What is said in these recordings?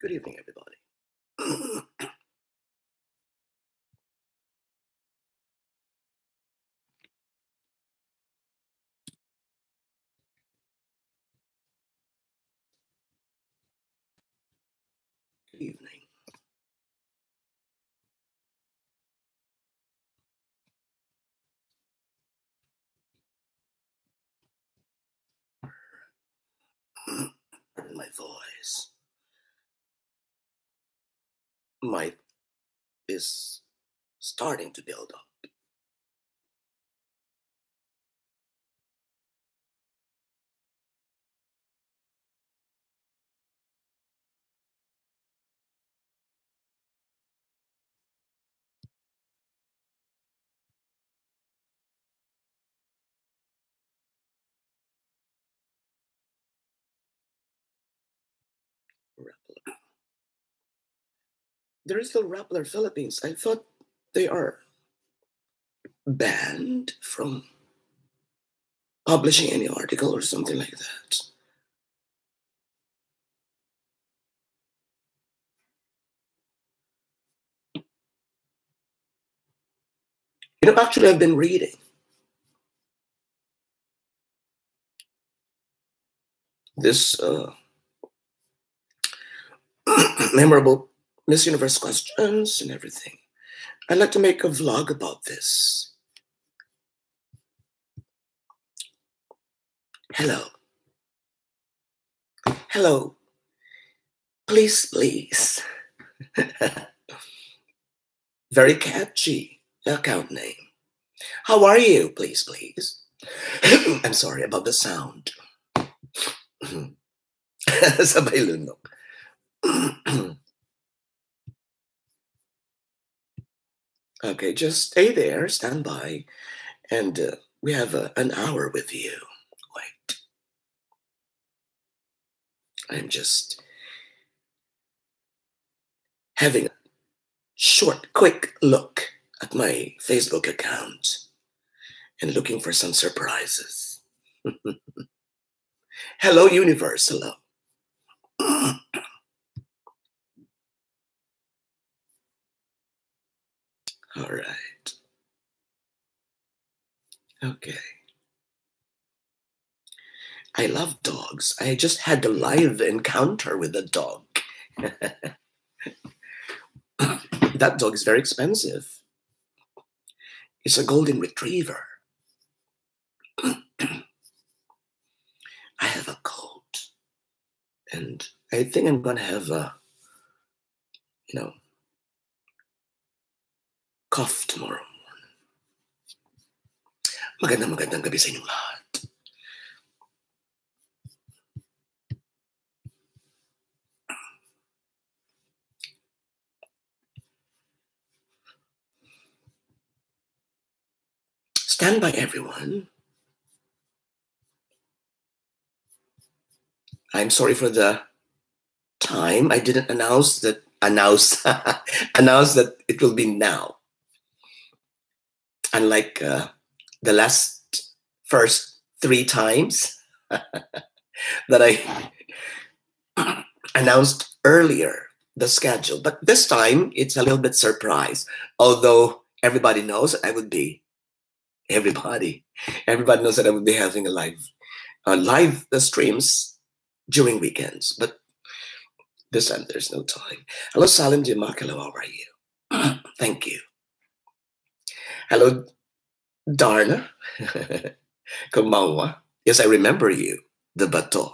Good evening, everybody. Good evening. My voice is starting to build up. Rappler. There is still Rappler Philippines. I thought they are banned from publishing any article or something like that. Actually, I've been reading this memorable Miss Universe questions and everything. I'd like to make a vlog about this. Hello. Hello. Please, please. Very catchy account name. How are you? Please, please. I'm sorry about the sound. Sabay lunok. Okay, just stay there, stand by, and we have an hour with you. Wait. I'm just having a short, quick look at my Facebook account and looking for some surprises. Hello, universe. Hello. All right. Okay. I love dogs. I just had a live encounter with a dog. That dog is very expensive. It's a golden retriever. I have a cold, and I think I'm gonna have a, cough tomorrow morning. Magandang gabi sa inyong lahat. Stand by, everyone. I'm sorry for the time. I didn't announce that that it will be now. Unlike the first 3 times that I announced earlier the schedule. But this time it's a little bit surprise. Although everybody knows I would be everybody knows that I would be having a live streams during weekends, but this time there's no time. Hello, Salim Dimak. Hello, how are you? Thank you. Hello, Darna. Kumawa. Yes, I remember you. The Bato.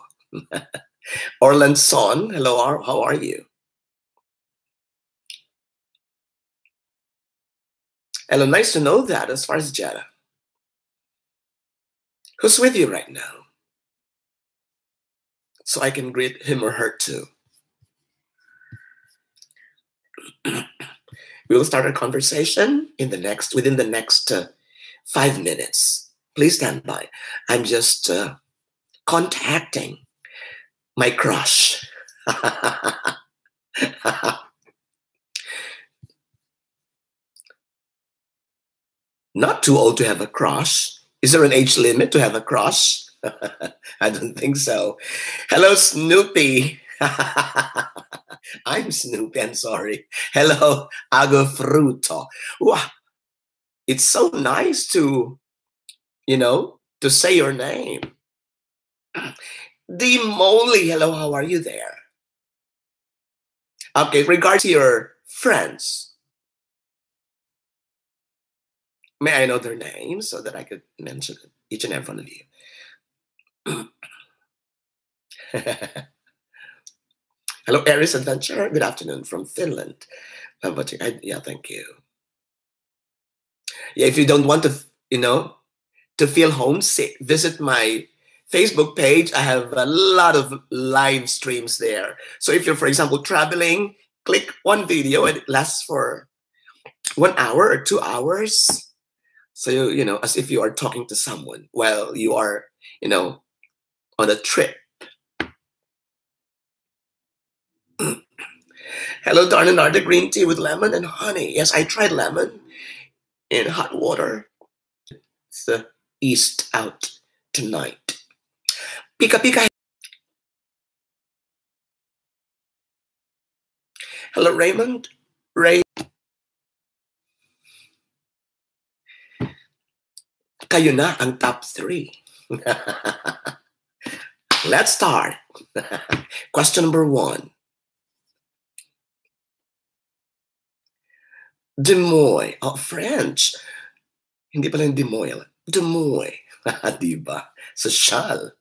Orland Son. Hello, how are you? Hello, nice to know that as far as Jetta. Who's with you right now? So I can greet him or her too. We will start our conversation within the next 5 minutes. Please stand by. I'm just contacting my crush. Not too old to have a crush. Is there an age limit to have a crush? I don't think so. Hello, Snoopy. I'm Snoopy. I'm sorry. Hello, Ago Fruto. Wow, it's so nice to say your name. D Molly. Hello, how are you there? Okay, regards to your friends, may I know their names so that I could mention each and every one of you? Hello, Aries Adventure. Good afternoon from Finland. How about you? Yeah, thank you. Yeah, if you don't want to feel homesick, visit my Facebook page. I have a lot of live streams there. So if you're, for example, traveling, click one video and it lasts for 1 hour or 2 hours. So as if you are talking to someone while you are, on a trip. Hello, Darna Narda, green tea with lemon and honey. Yes, I tried lemon in hot water. It's the east out tonight. Pika pika. Hello, Raymond. Ray. Kayo na ang top 3. Let's start. Question number 1. Des Moines. Oh, French. Hindi pala yung Des Moines. Des Moines. Diba? Social.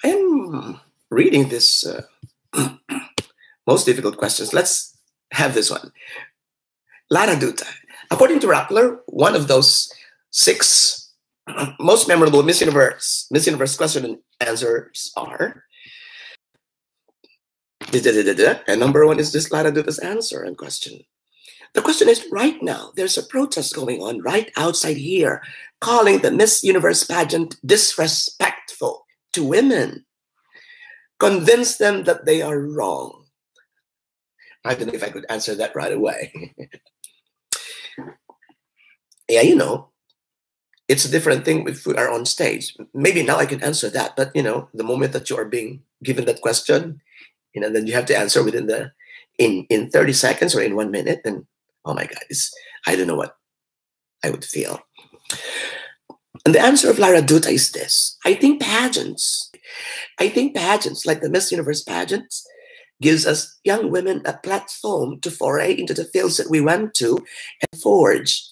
I'm reading this most difficult questions. Let's have this one. Lara Duta. According to Rappler, one of those 6 most memorable Miss Universe question and answers are. And number 1 is this Lara Duta's answer and question. The question is, right now, there's a protest going on right outside here, calling the Miss Universe pageant disrespectful to women. Convince them that they are wrong. I don't know if I could answer that right away. Yeah, it's a different thing if we are on stage. Maybe now I can answer that, but the moment that you are being given that question, then you have to answer within in 30 seconds or in 1 minute, and oh my God, I don't know what I would feel. And the answer of Lara Duta is this. I think pageants like the Miss Universe pageants gives us young women a platform to foray into the fields that we went to and forge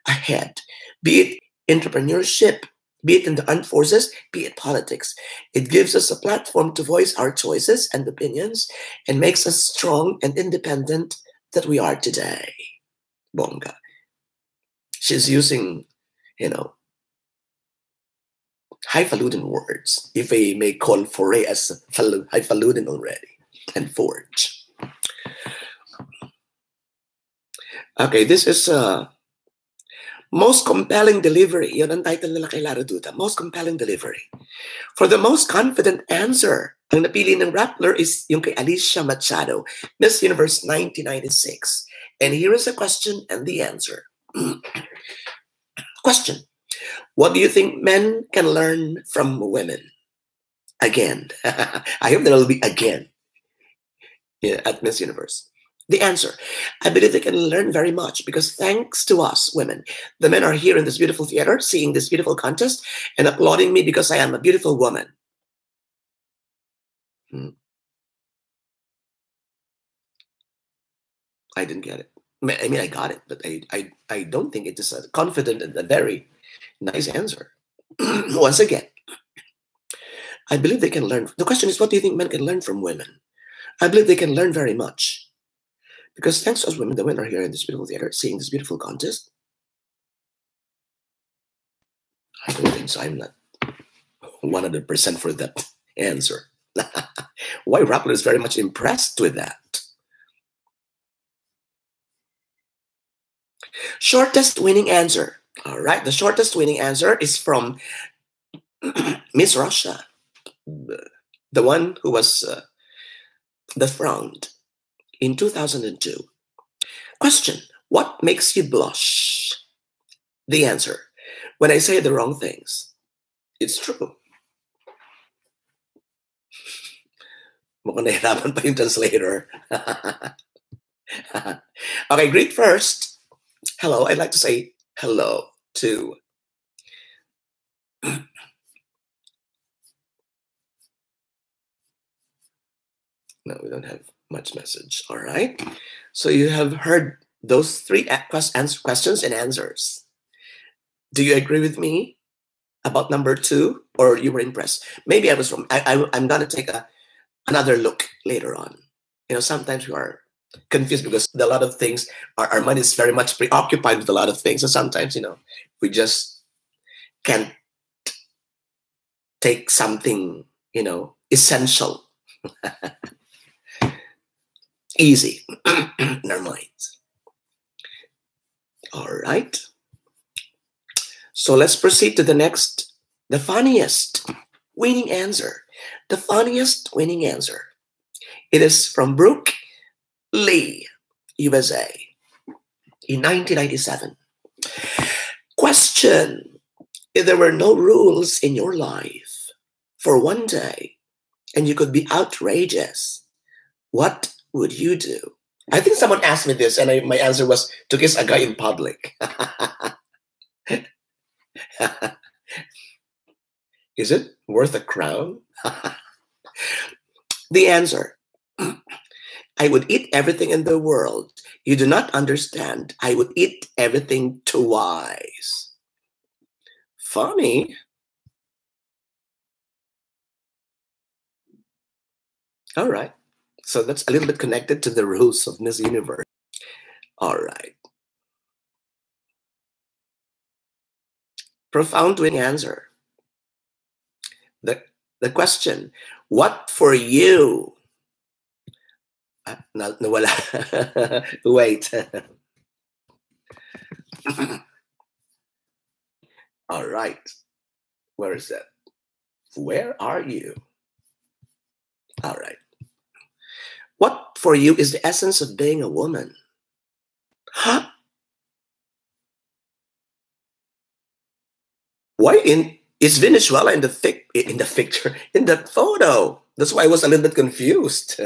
ahead, be it entrepreneurship, be it in the armed forces, be it politics. It gives us a platform to voice our choices and opinions and makes us strong and independent that we are today. Bonga. She's using, highfalutin words, if I may call foray as highfalutin already, and forge. Okay, this is most compelling delivery. Yun ang title nila kay Lara Duta. Most compelling delivery. For the most confident answer, ang napili ng Rappler is yung kay Alicia Machado, Miss Universe 1996. And here is the question and the answer. Question. What do you think men can learn from women? Again. I hope there will be again at Miss Universe. The answer, I believe they can learn very much because thanks to us women, the men are here in this beautiful theater, seeing this beautiful contest and applauding me because I am a beautiful woman. I didn't get it. I mean, I got it, but I don't think it is a confident and a very nice answer. Once again, I believe they can learn. The question is, what do you think men can learn from women? I believe they can learn very much. Because thanks to us women, the women are here in this beautiful theater, seeing this beautiful contest. I don't think so. I'm not 100% for that answer. Why Rappler is very much impressed with that. Shortest winning answer. All right, the shortest winning answer is from Miss Russia, the one who was dethroned in 2002. Question, what makes you blush? The answer, when I say the wrong things. It's true. Mukhang nahirapan pa yung translator. Okay, greet first. Hello, I'd like to say hello to no, we don't have much message. All right. So you have heard those three questions and answers. Do you agree with me about number two, or you were impressed? Maybe I was wrong. I'm going to take another look later on. Sometimes we are confused because a lot of things, our mind is very much preoccupied with a lot of things. And sometimes, we just can't take something, essential easy in our minds. All right. So let's proceed to the funniest winning answer. The funniest winning answer. It is from Brook Lee, USA, in 1997. Question: if there were no rules in your life for one day and you could be outrageous, what would you do? I think someone asked me this, and my answer was to kiss a guy in public. Is it worth a crown? The answer: I would eat everything in the world. You do not understand. I would eat everything twice. Funny. All right. So that's a little bit connected to the rules of Miss Universe. All right. Profound winning answer. The question: what for you? Nawala. Wait. All right. Where is that? Where are you? All right. What for you is the essence of being a woman? Huh? Why is Venezuela in the picture, in the photo? That's why I was a little bit confused.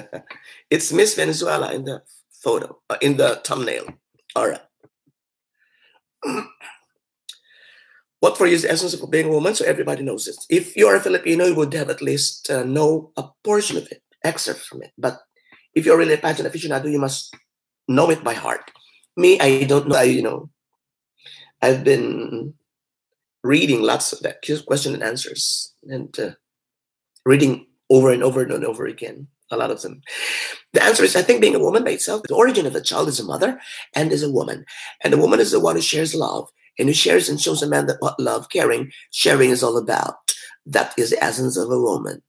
It's Miss Venezuela in the photo, in the thumbnail. All right. What for you is the essence of being a woman? So everybody knows it. If you are a Filipino, you would have at least know a portion of it, excerpt from it. But if you're really a pageant aficionado, you must know it by heart. Me, I don't know. I've been reading lots of that question and answers, and reading over and over and over again, a lot of them. The answer is, I think, being a woman by itself. The origin of a child is a mother and is a woman. And the woman is the one who shares love and who shares and shows a man that what love, caring, sharing is all about. That is the essence of a woman.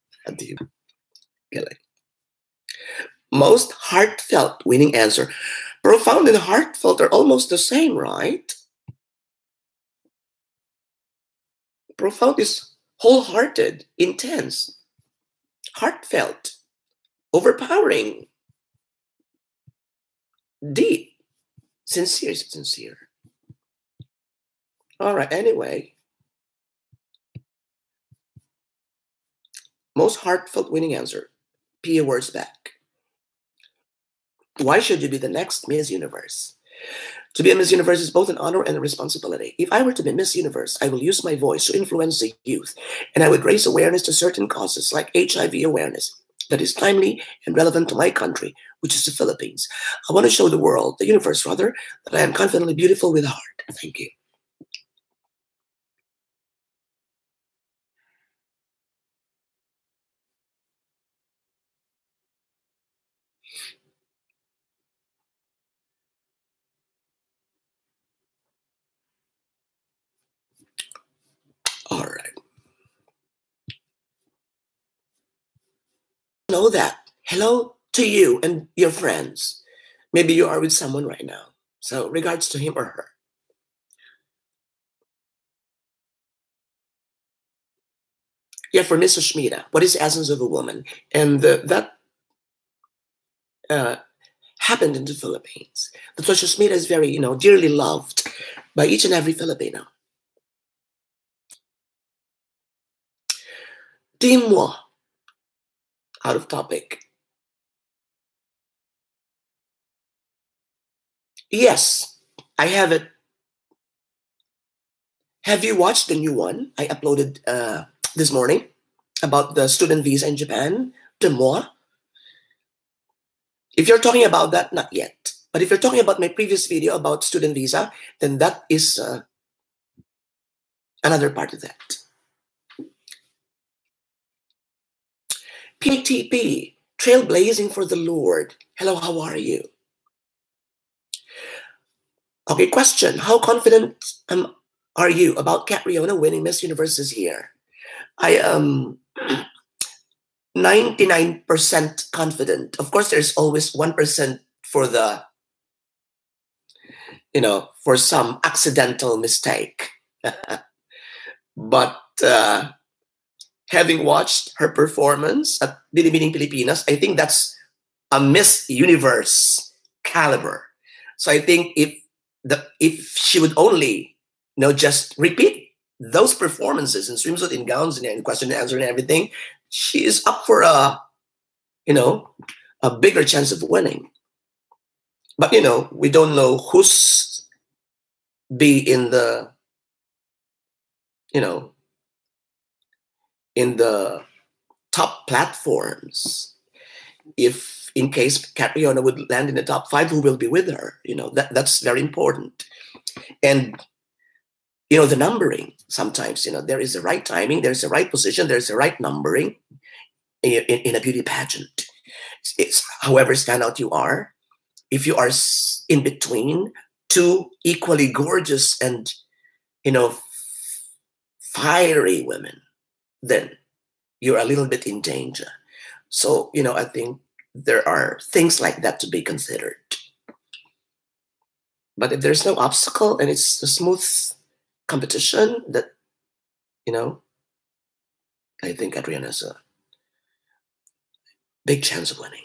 Most heartfelt winning answer. Profound and heartfelt are almost the same, right? Profound is wholehearted, intense, heartfelt, overpowering, deep, sincere. All right, anyway. Most heartfelt winning answer. Pia words back. Why should you be the next Miss Universe? To be a Miss Universe is both an honor and a responsibility. If I were to be Miss Universe, I will use my voice to influence the youth, and I would raise awareness to certain causes like HIV awareness that is timely and relevant to my country, which is the Philippines. I want to show the world, the universe rather, that I am confidently beautiful with a heart. Thank you. All right. Know that. Hello to you and your friends. Maybe you are with someone right now. So regards to him or her. Yeah, for Miss Ashmita, what is the essence of a woman? And that happened in the Philippines. The Ashmita is very, dearly loved by each and every Filipino. Dis-moi, out of topic. Yes, I have it. Have you watched the new one I uploaded this morning about the student visa in Japan? De moi? If you're talking about that, not yet. But if you're talking about my previous video about student visa, then that is another part of that. PTP, Trailblazing for the Lord. Hello, how are you? Okay, question. How confident are you about Catriona winning Miss Universe this year? I am 99% confident. Of course, there's always 1% for the, for some accidental mistake. But having watched her performance at Binibining Pilipinas, I think that's a Miss Universe caliber. So I think if she would only, just repeat those performances in swimsuit, in gowns, and question and answer and everything, she is up for a bigger chance of winning. But we don't know who's be in the in the top platforms. If in case Catriona would land in the top 5, who will be with her? That's very important. And the numbering, sometimes there is the right timing, there's the right position, there's the right numbering in a beauty pageant. It's however standout you are. If you are in between two equally gorgeous and fiery women, then you're a little bit in danger. So I think there are things like that to be considered. But if there's no obstacle and it's a smooth competition, that I think Adriana has a big chance of winning.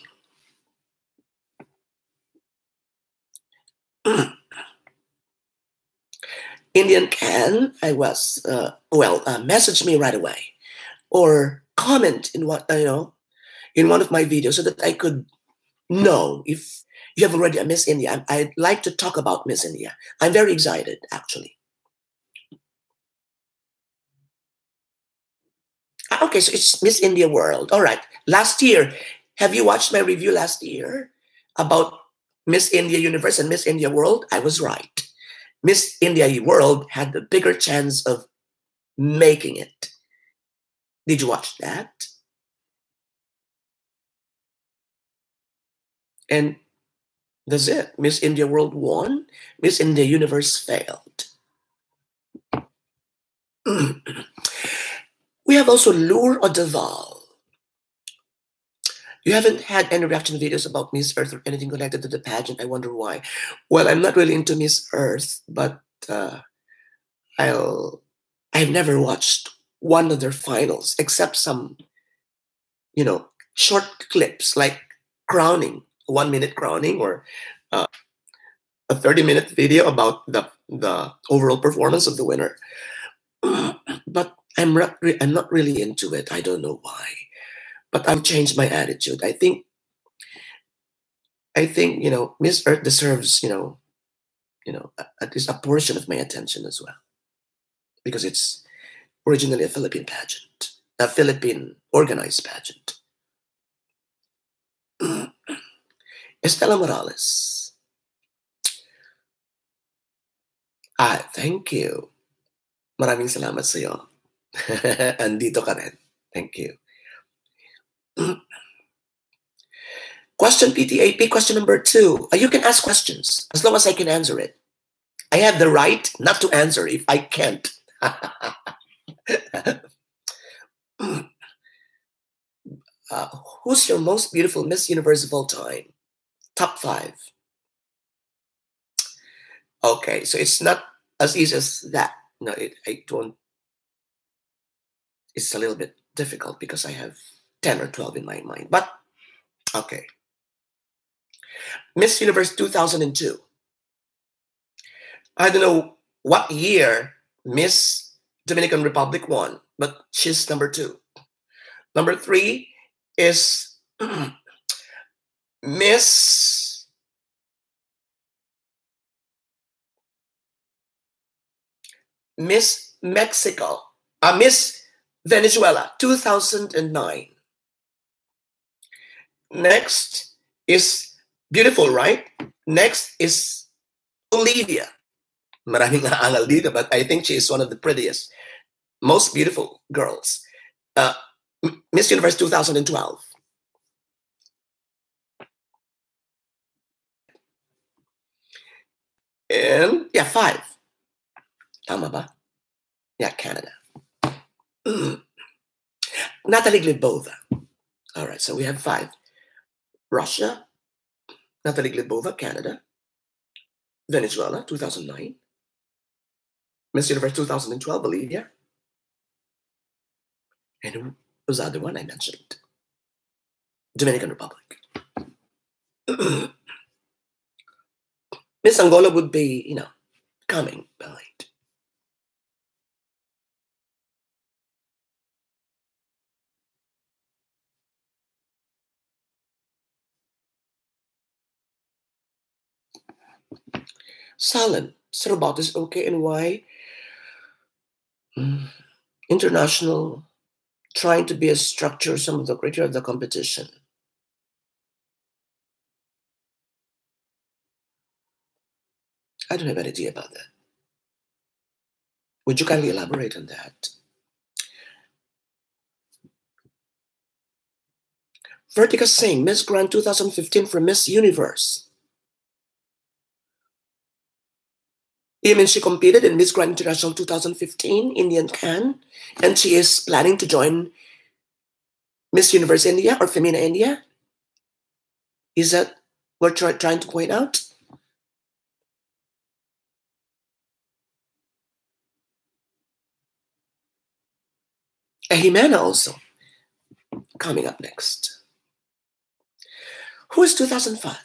Indian Can, I was message me right away or comment in what in one of my videos so that I could know if you have already a Miss India. I'd like to talk about Miss India. I'm very excited, actually. Okay, so it's Miss India World. All right. Last year, have you watched my review last year about Miss India Universe and Miss India World? I was right. Miss India World had the bigger chance of making it. Did you watch that? And that's it. Miss India World won. Miss India Universe failed. We have also Lure Odeval. You haven't had any reaction videos about Miss Earth or anything connected to the pageant. I wonder why. Well, I'm not really into Miss Earth, but I've never watched one of their finals except some, short clips like crowning, 1 minute crowning, or a 30-minute video about the overall performance of the winner. But I'm not really into it. I don't know why. But I've changed my attitude. I think Miss Earth deserves at least a portion of my attention as well, because it's originally a Philippine pageant, a Philippine organized pageant. Estela Morales. Thank you. Maraming salamat sa iyo. Andito ka rin. Thank you. Question PTAP, question number 2. You can ask questions as long as I can answer it. I have the right not to answer if I can't. Who's your most beautiful Miss Universe of all time? Top 5. Okay, so it's not as easy as that. No, I don't. It's a little bit difficult because I have 10 or 12 in my mind. But, okay. Miss Universe 2002. I don't know what year Miss Dominican Republic won, but she's number 2. Number 3 is Miss Miss Mexico, Miss Venezuela, 2009. Next is beautiful, right? Next is Olivia. Maraming aangal dito, but I think she is one of the prettiest, most beautiful girls. Miss Universe 2012. And yeah, 5. Tama ba? Yeah, Canada. Natalie Glebova. All right, so we have 5. Russia, Natalie Glebova, Canada. Venezuela, 2009. Miss Universe 2012, Bolivia. And who was the other one I mentioned? Dominican Republic. Miss Angola would be, coming behind. Salon. Robato is okay, and why? International, trying to be a structure, some of the criteria of the competition. I don't have any idea about that. Would you kindly elaborate on that? Vertica Singh, Miss Grand 2015 for Miss Universe. You mean she competed in Miss Grand International 2015, Indian Can, and she is planning to join Miss Universe India or Femina India? Is that what you're trying to point out? Jimena also coming up next. Who is 2005?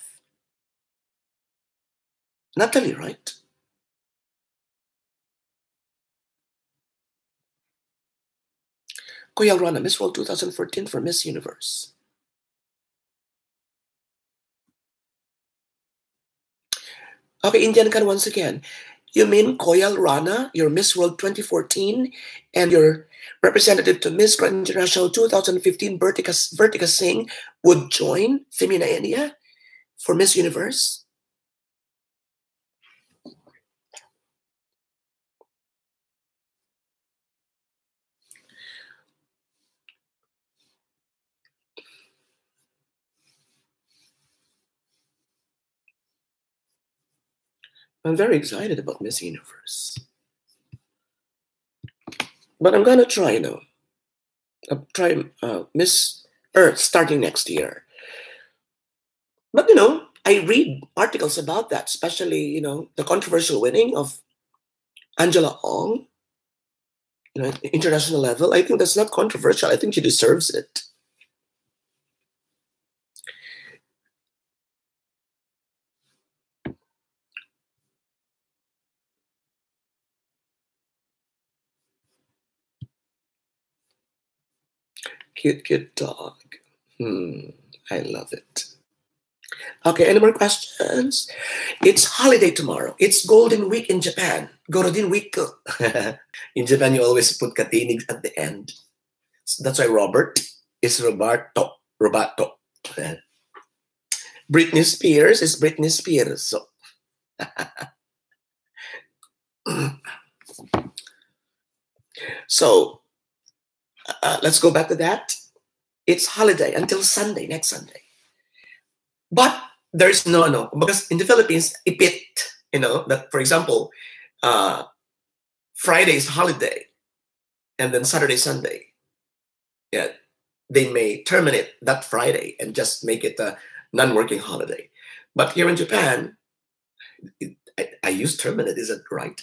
Natalie, right? Koyal Rana, Miss World 2014 for Miss Universe. Okay, Indian Can once again. You mean Koyal Rana, your Miss World 2014, and your representative to Miss Grand International 2015, Vertica Singh, would join Femina India for Miss Universe? I'm very excited about Miss Universe. But I'm going to try, Miss Earth starting next year. But, I read articles about that, especially, the controversial winning of Angela Ong, at the international level. I think that's not controversial. I think she deserves it. Cute, cute dog. I love it. Okay, any more questions? It's holiday tomorrow. It's Golden Week in Japan. Gorodin Week. In Japan, you always put katinig at the end. That's why Robert is Robato. Britney Spears is Britney Spears. So. So, let's go back to that. It's holiday until Sunday, next Sunday. But there's no, because in the Philippines, ipit, that, for example, Friday is holiday, and then Saturday, Sunday, yeah, they may terminate that Friday and just make it a non-working holiday. But here in Japan, I use terminate, is that right?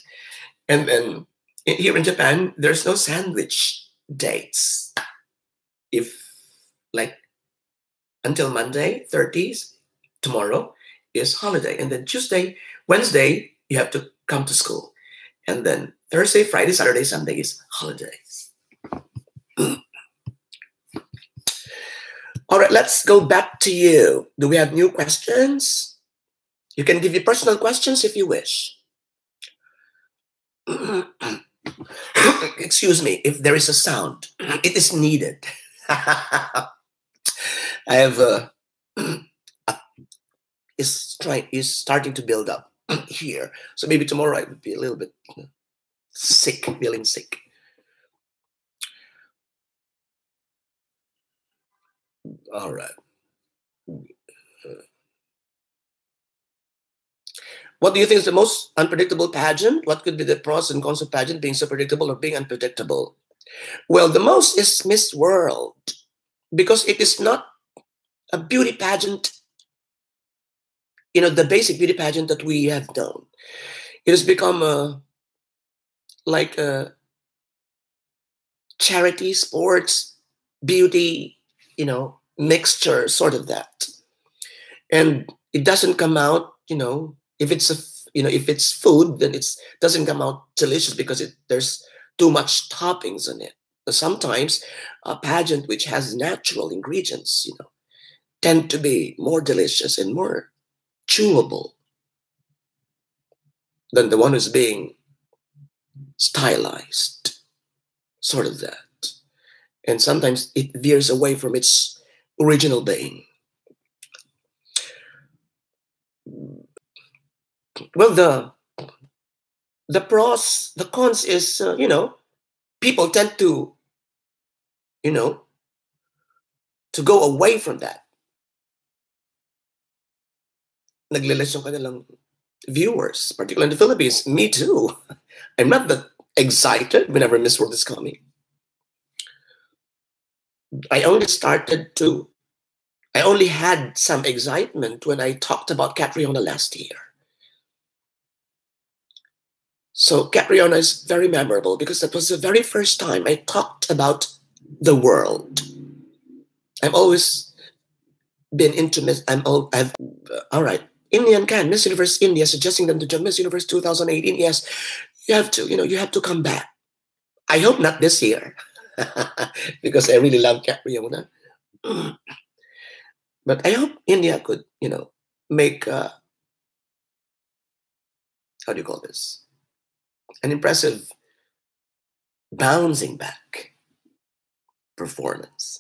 And then here in Japan, there's no sandwich dates. If, like, until Monday, 30s, tomorrow is holiday. And then Tuesday, Wednesday, you have to come to school. And then Thursday, Friday, Saturday, Sunday is holidays. All right, let's go back to you. Do we have new questions? You can give your personal questions if you wish. Excuse me, if there is a sound, it is needed. I have is starting to build up here, so maybe tomorrow I would be a little bit sick, feeling sick. All right. What do you think is the most unpredictable pageant? What could be the pros and cons of pageant being so predictable or being unpredictable? Well, the most is Miss World, because it is not a beauty pageant, the basic beauty pageant that we have known. It has become like a charity, sports, beauty, mixture, sort of that. And it doesn't come out, if it's if it's food, then it doesn't come out delicious because there's too much toppings on it. Sometimes a pageant which has natural ingredients, tend to be more delicious and more chewable than the one who's being stylized, sort of that. And sometimes it veers away from its original being. Well, the pros, the cons is, people tend to, to go away from that. Naglilis yung kanilang viewers, particularly in the Philippines. Me too. I'm not that excited whenever Miss World is coming. I only had some excitement when I talked about Catriona last year. So Catriona is very memorable because that was the very first time I talked about the world. I've always been into Miss. All right. Indian can Miss Universe India suggesting them to join Miss Universe 2018. Yes, you have to. You have to come back. I hope not this year, because I really love Catriona. But I hope India could, make how do you call this? An impressive bouncing back performance.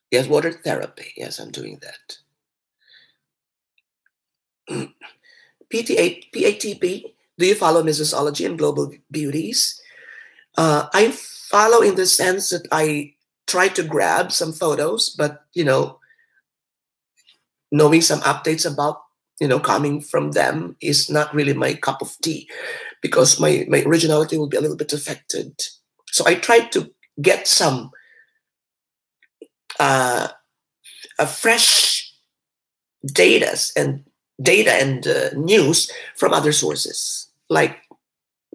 Yes, water therapy. Yes, I'm doing that. PATP, do you follow Missology and Global Beauties? I follow in the sense that I try to grab some photos, but, knowing some updates about, coming from them is not really my cup of tea, because my originality will be a little bit affected. So I try to get some a fresh data and news from other sources, like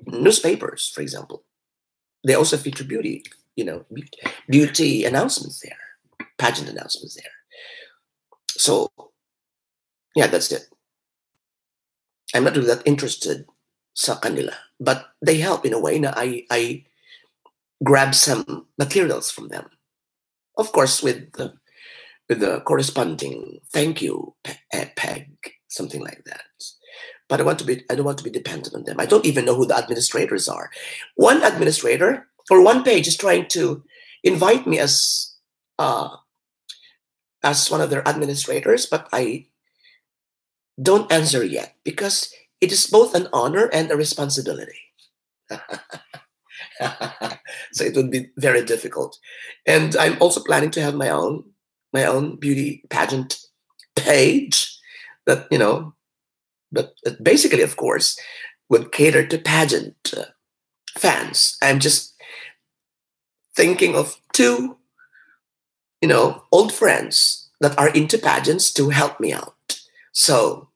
newspapers, for example. They also feature beauty announcements there, pageant announcements there. So, yeah, that's it. I'm not really that interested sa kanila, but they help in a way na I grab some materials from them. Of course, with the corresponding thank you peg, something like that. But I don't want to be dependent on them. I don't even know who the administrators are. One administrator or one page is trying to invite me as one of their administrators, but I don't answer yet because it is both an honor and a responsibility. So it would be very difficult. And I'm also planning to have my own beauty pageant page that, but basically, of course, would cater to pageant fans. I'm just thinking of two, old friends that are into pageants to help me out. So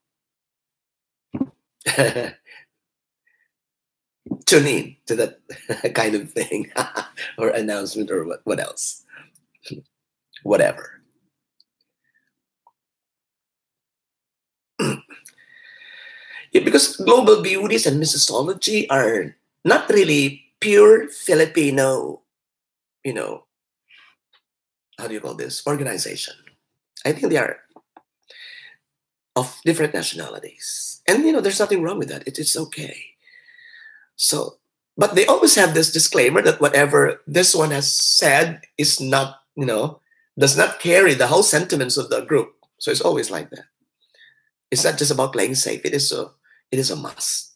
tune in to that kind of thing or announcement or what else, whatever. Yeah, because global beauties and Missology are not really pure Filipino, how do you call this, organization. I think they are of different nationalities. And there's nothing wrong with that. It's okay. So, but they always have this disclaimer that whatever this one has said is not, does not carry the whole sentiments of the group. So it's always like that. It's not just about playing safe. It is a must.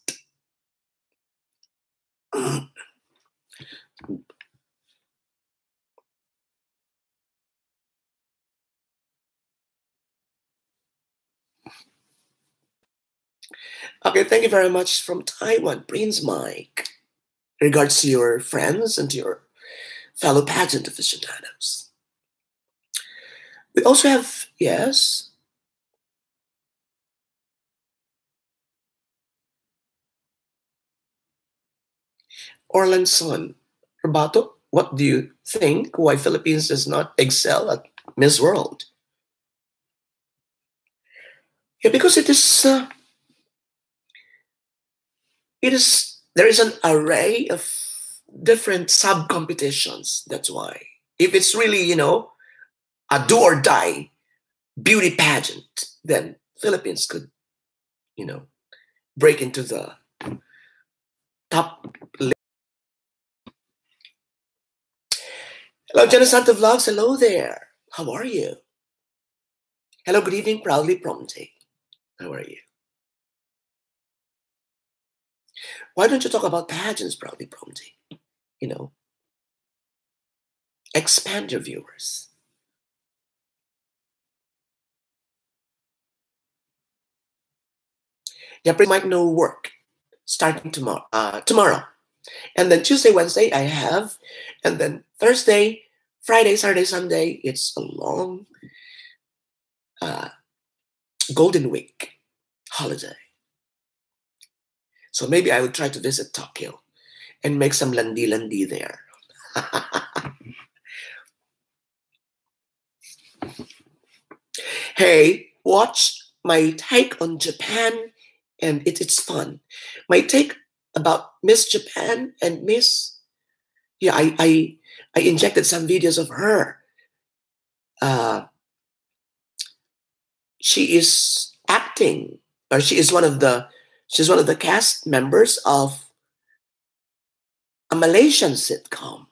Okay, thank you very much from Taiwan, Prince Mike. Regards to your friends and to your fellow pageant aficionados. We also have, yes, Orlanson. Robato, what do you think why Philippines does not excel at Miss World? Yeah, because there is an array of different sub competitions. That's why. If it's really, a do or die beauty pageant, then Philippines could, break into the top. Hello, Jenna Santa Vlogs. Hello there. How are you? Hello, good evening, Proudly Prompting. How are you? Why don't you talk about pageants, Proudly Prompting? Expand your viewers. Yeah, pretty might no work starting tomorrow. And then Tuesday, Wednesday, I have. And then Thursday, Friday, Saturday, Sunday, it's a long Golden Week holiday. So maybe I will try to visit Tokyo and make some landi there. Hey, watch my take on Japan, and it's fun. My take about Miss Japan and Miss. Yeah, I injected some videos of her. She is acting, or she's one of the cast members of a Malaysian sitcom.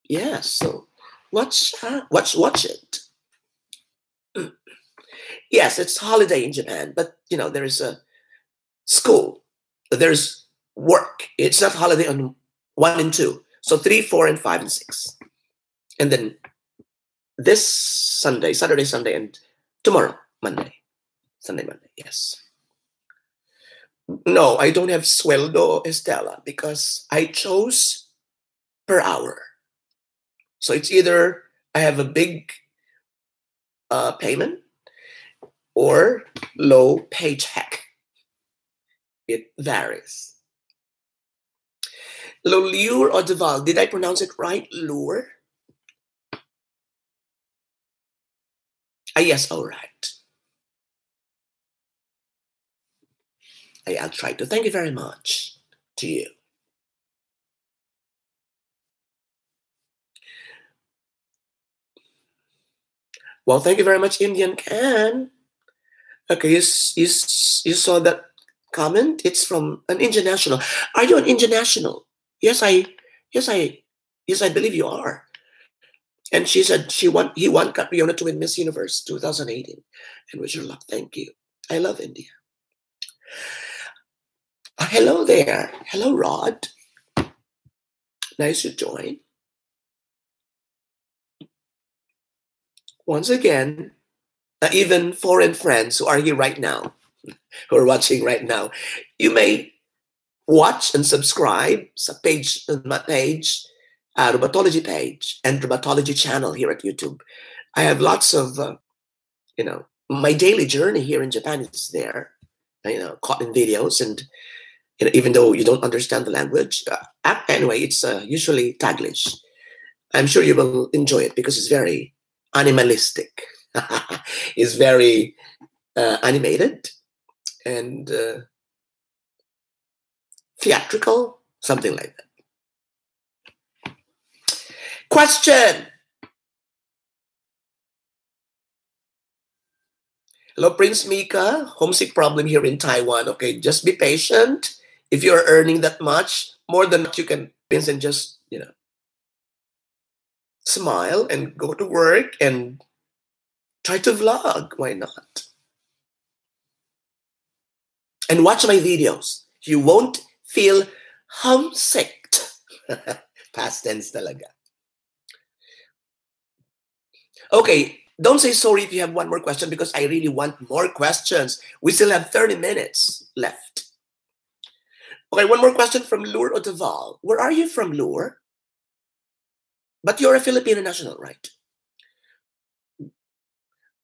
Yes, so watch it. Yes, it's holiday in Japan, but there is a school, there's work. It's not holiday on 1 and 2, so 3, 4, and 5 and 6, and then this Sunday, Saturday, Sunday, and tomorrow, Sunday, Monday. Yes. No, I don't have sueldo, Estela, because I chose per hour. So it's either I have a big payment or low paycheck. It varies. Lure or Deval? Did I pronounce it right? Lure? Yes, all right. I'll try to. Thank you very much to you. Well, thank you very much, Indian Can. Okay, you saw that comment? It's from an international. Are you an international? Yes, I believe you are. And she said he won Catriona to win Miss Universe 2018. And wish her luck. Thank you. I love India. Hello there. Hello, Rod. Nice to join. Once again, even foreign friends who are here right now, who are watching right now, you may watch and subscribe sa my page, Robatology page and Robatology channel here at YouTube. I have lots of, my daily journey here in Japan is there, caught in videos, and even though you don't understand the language, anyway, it's usually Taglish. I'm sure you will enjoy it because it's very animalistic. It's very animated and theatrical, something like that. Question. Hello, Prince Mika. Homesick problem here in Taiwan. Okay, just be patient. If you're earning that much, more than what you can pinch and just, smile and go to work and try to vlog. Why not? And watch my videos. You won't feel homesick. Past tense talaga. Okay, don't say sorry if you have one more question because I really want more questions. We still have 30 minutes left. Okay, one more question from Lure Otaval. Where are you from, Lure? But you're a Filipino national, right?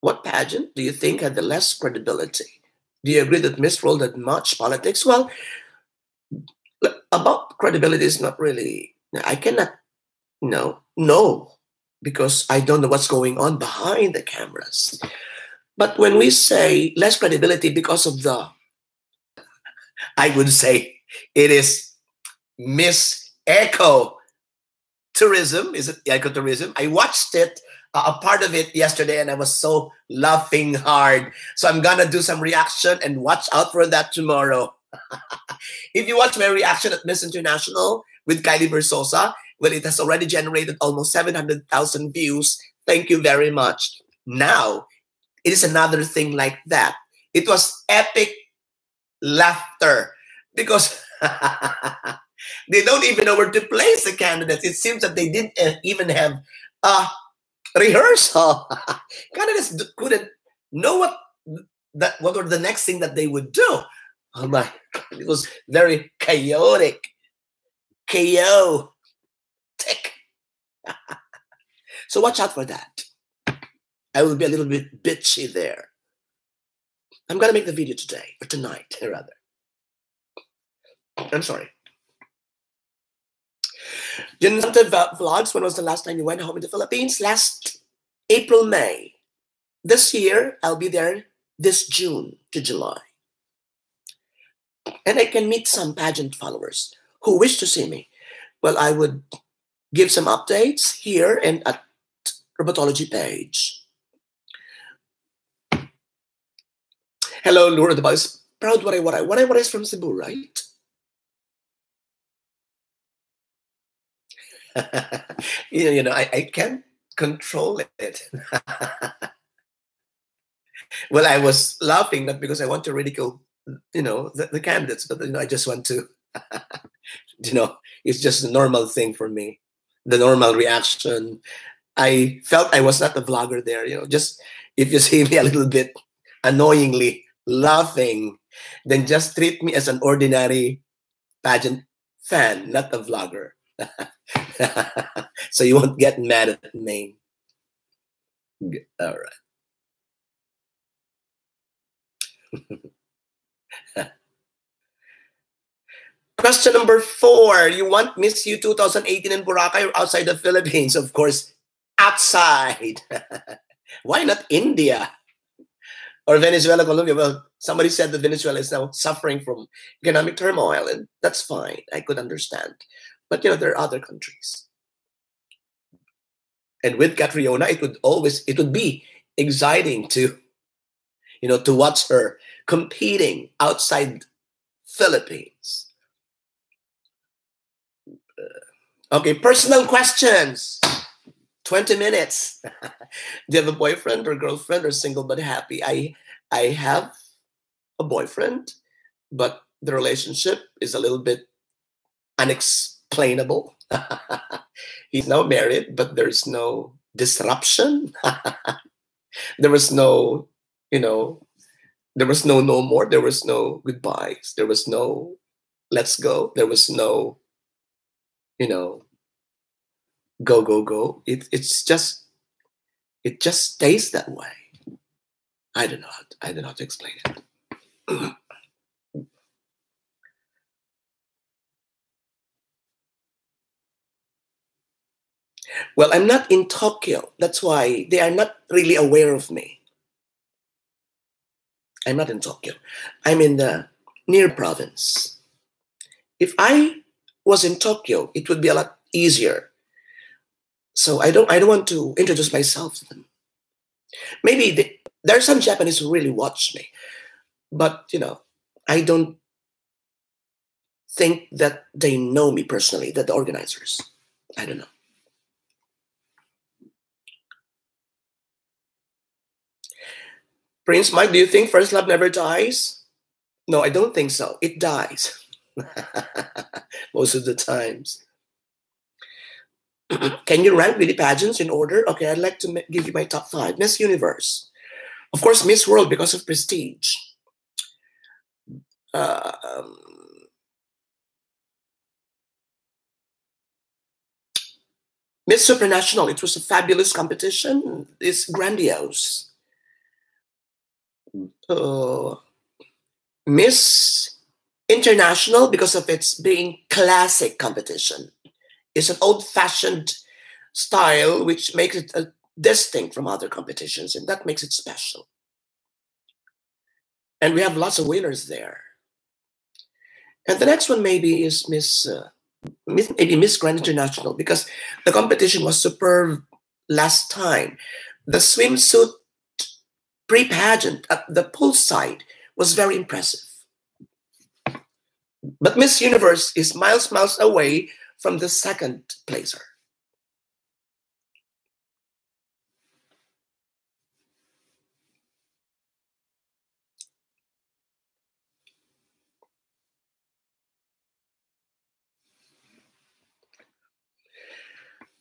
What pageant do you think had the less credibility? Do you agree that Miss World had much politics? Well, about credibility is not really, I cannot know because I don't know what's going on behind the cameras. But when we say less credibility because of I would say it is Miss Eco Tourism. Is it Eco Tourism? I watched it, a part of it yesterday, and I was so laughing hard. So I'm gonna do some reaction and watch out for that tomorrow. If you watch my reaction at Miss International with Kylie Versosa, well, it has already generated almost 700,000 views. Thank you very much. Now, it is another thing like that. It was epic laughter because they don't even know where to place the candidates. It seems that they didn't even have a rehearsal. Candidates couldn't know what were the next thing that they would do. Oh my God, it was very chaotic. So watch out for that. I will be a little bit bitchy there. I'm going to make the video today, or tonight, rather. I'm sorry. Junta Vlogs, when was the last time you went home in the Philippines? Last April, May. This year, I'll be there this June to July. And I can meet some pageant followers who wish to see me. Well, I would give some updates here and at Robatology page. Hello, Laura the Boys. Proud what is from Cebu, right? I can't control it. Well, I was laughing not because I want to ridicule, the candidates, but I just want to, it's just a normal thing for me, the normal reaction. I felt I was not a vlogger there, just if you see me a little bit annoyingly laughing, then just treat me as an ordinary pageant fan, not a vlogger. So you won't get mad at me. All right. Question number 4. You want Miss U 2018 in Boracay or outside the Philippines? Of course, outside. Why not India? Or Venezuela, Colombia? Well, somebody said that Venezuela is now suffering from economic turmoil, and that's fine. I could understand. But, there are other countries. And with Catriona, it would be exciting to, to watch her competing outside Philippines. Okay, personal questions. 20 minutes. Do you have a boyfriend or girlfriend or single but happy? I have a boyfriend, but the relationship is a little bit unexplainable. He's now married, but there's no disruption. There was no, there was no more. There was no goodbyes. There was no let's go. There was no, go. It just stays that way. I don't know how to explain it. Well, I'm not in Tokyo. That's why they are not really aware of me. I'm not in Tokyo. I'm in the near province. If I was in Tokyo, it would be a lot easier. So I don't want to introduce myself to them. Maybe There are some Japanese who really watch me, but I don't think that they know me personally, that the organizers. I don't know. Prince Mike, do you think first love never dies? No, I don't think so. It dies. Most of the times. Can you rank beauty pageants in order? Okay, I'd like to give you my top 5. Miss Universe. Of course, Miss World because of prestige. Um, Miss Supranational, it was a fabulous competition. It's grandiose. Miss International because of its being classic competition. It's an old-fashioned style which makes it distinct from other competitions, and that makes it special. And we have lots of winners there. And the next one maybe is Miss Grand International, because the competition was superb last time. The swimsuit pre-pageant at the poolside was very impressive. But Miss Universe is miles away from the second placer.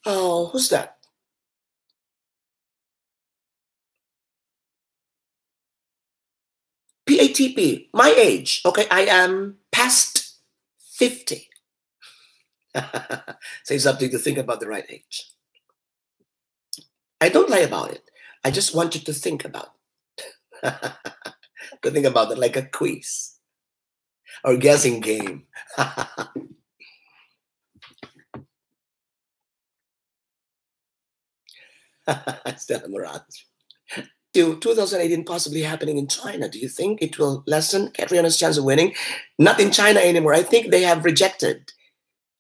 Oh, who's that? PATP, my age. Okay, I am past 50. Say something to think about the right age. I don't lie about it. I just want you to think about it. To think about it like a quiz or guessing game. Stella Moran. 2018 possibly happening in China. Do you think it will lessen Catriana's chance of winning? Not in China anymore. I think they have rejected.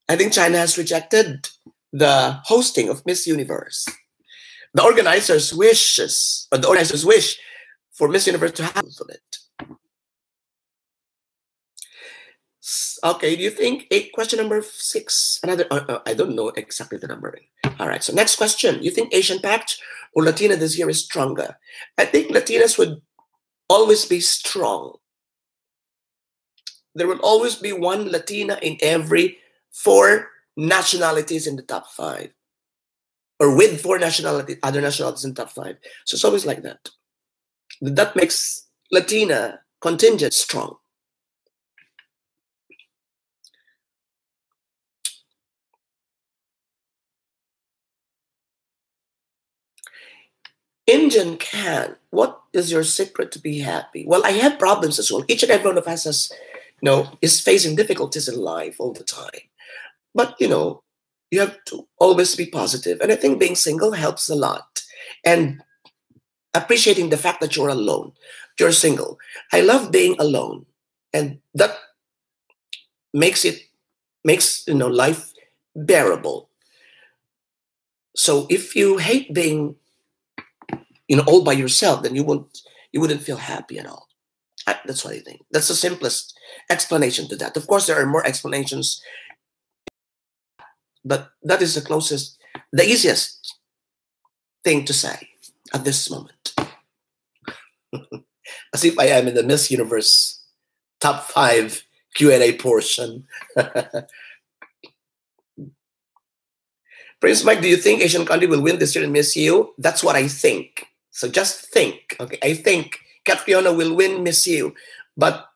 I think China has rejected the hosting of Miss Universe. The organizers wish for Miss Universe to have it. Okay, do you think question number 6? Another, I don't know exactly the number. All right, so next question. You think Asian Pact or Latina this year is stronger? I think Latinas would always be strong. There will always be one Latina in every 4 nationalities in the top 5. Or with 4 nationalities, other nationalities in the top 5. So it's always like that. That makes Latina contingent strong. Indian can. What is your secret to be happy? Well, I have problems as well. Each and every one of us has, is facing difficulties in life all the time. But, you have to always be positive. And I think being single helps a lot. And appreciating the fact that you're alone. You're single. I love being alone. And that makes life bearable. So if you hate being all by yourself, then you wouldn't feel happy at all. That's what I think. That's the simplest explanation to that. Of course, there are more explanations, but that is the easiest thing to say at this moment. As if I am in the Miss Universe top 5 Q&A portion. Prince Mike, do you think Asian country will win this year in Miss U? That's what I think. So just think. Okay, I think Catriona will win Miss U. But,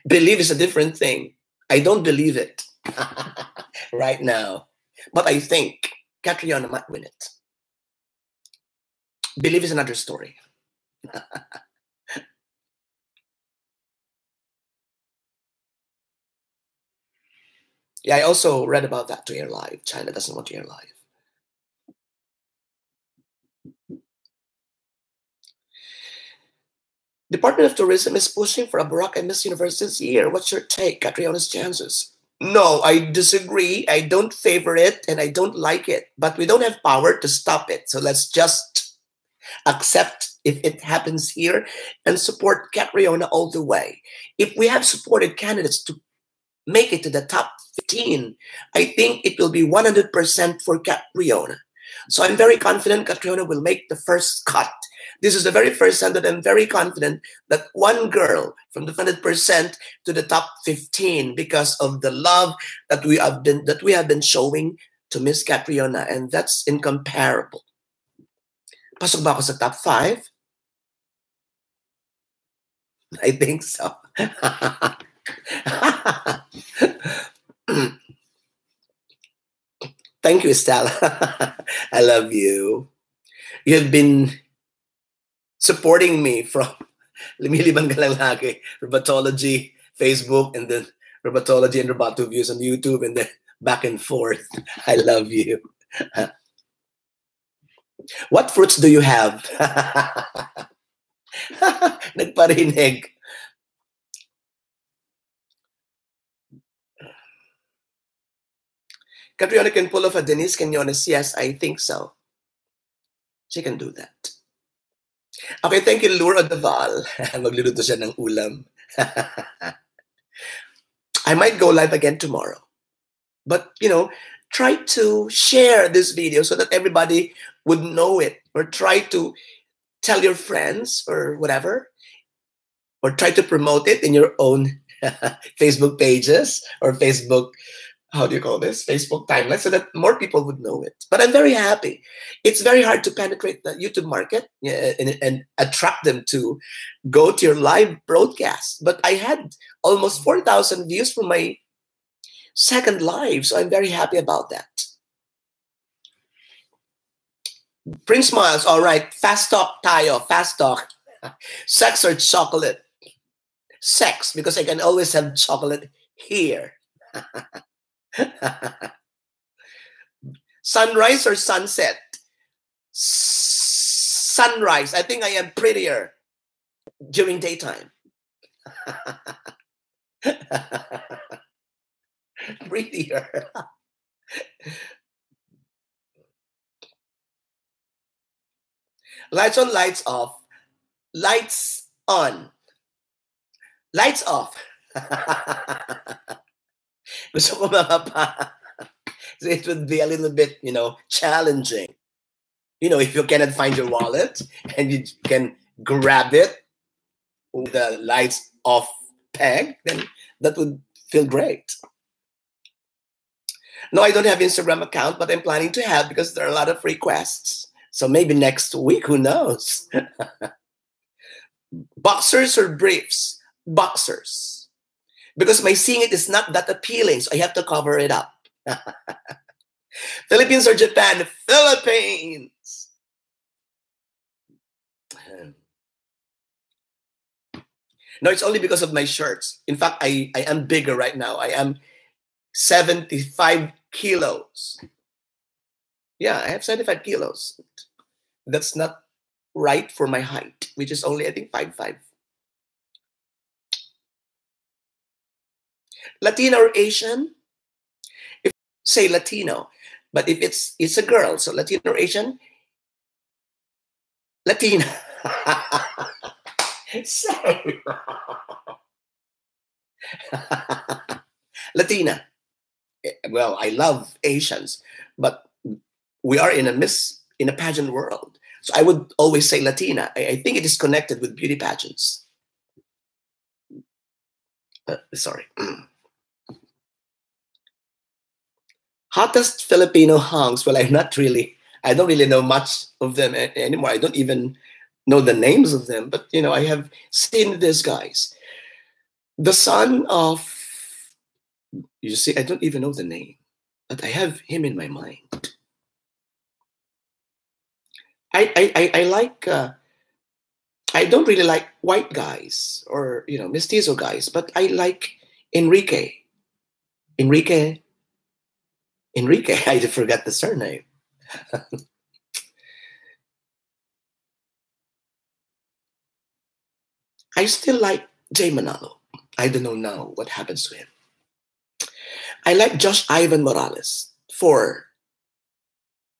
believe is a different thing. I don't believe it right now. But I think Catriona might win it. Believe is another story. Yeah, I also read about that to air live. China doesn't want to air live. Department of Tourism is pushing for a Boracay Miss Universe this year. What's your take? Catriona's chances. No, I disagree. I don't favor it and I don't like it. But we don't have power to stop it. So let's just accept if it happens here and support Catriona all the way. If we have supported candidates to make it to the top 15, I think it will be 100% for Catriona. So I'm very confident Catriona will make the first cut. This is the very first time that I'm very confident that one girl from the 100% to the top 15 because of the love that we have been showing to Miss Catriona, and that's incomparable. Pasok ba ako sa top 5? I think so. Thank you, Estella. I love you. You have been supporting me from lumiliban ka lang lagi, Robatology, Facebook, and then Robatology and Robato views on YouTube, and then back and forth. I love you. What fruits do you have? Nagparinig. Catriona can pull off a Denise Quinones. Yes, I think so. She can do that. Okay, thank you, Laura Daval. Magluluto siya ng ulam. I might go live again tomorrow. But, try to share this video so that everybody would know it. Or try to tell your friends or whatever. Or try to promote it in your own Facebook pages or Facebook, how do you call this? Facebook timeline, so that more people would know it. But I'm very happy. It's very hard to penetrate the YouTube market and attract them to go to your live broadcast. But I had almost 4,000 views from my second live, so I'm very happy about that. Prince Miles, all right. Fast talk tayo, fast talk. Sex or chocolate? Sex, because I can always have chocolate here. Sunrise or sunset? Sunrise. I think I am prettier during daytime. Prettier. Lights on, lights off. Lights on. Lights off. Gusto ko pa. So it would be a little bit, challenging. If you cannot find your wallet and you can grab it with the lights off peg, then that would feel great. No, I don't have Instagram account, but I'm planning to have because there are a lot of requests. So maybe next week, who knows? Boxers or briefs? Boxers. Because my singing is not that appealing, so I have to cover it up. Philippines or Japan? Philippines. No, it's only because of my shirts. In fact, I am bigger right now. I am 75 kilos. Yeah, I have 75 kilos. That's not right for my height, which is only, I think, 5'5". Latino or Asian? If say Latino, but if it's a girl, so Latino or Asian? Latina. Sorry. Latina. Well, I love Asians, but we are in a pageant world. So I would always say Latina. I think it is connected with beauty pageants. Sorry. Hottest Filipino hunks. Well, I don't really know much of them anymore. I don't even know the names of them, but I have seen these guys. The son of, you see, I don't even know the name, but I have him in my mind. I like, I don't really like white guys or, mestizo guys, but I like Enrique. Enrique, I forgot the surname. I still like Jay Manalo. I don't know now what happens to him. I like Josh Ivan Morales for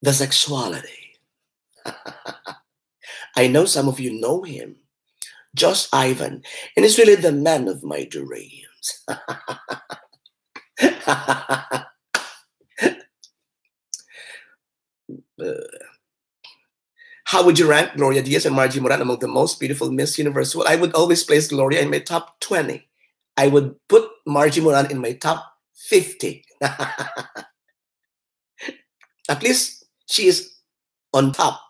the sexuality. I know some of you know him, Josh Ivan, and he's really the man of my dreams. How would you rank Gloria Diaz and Margie Moran among the most beautiful Miss Universe? Well, I would always place Gloria in my top 20. I would put Margie Moran in my top 50. At least she is on top.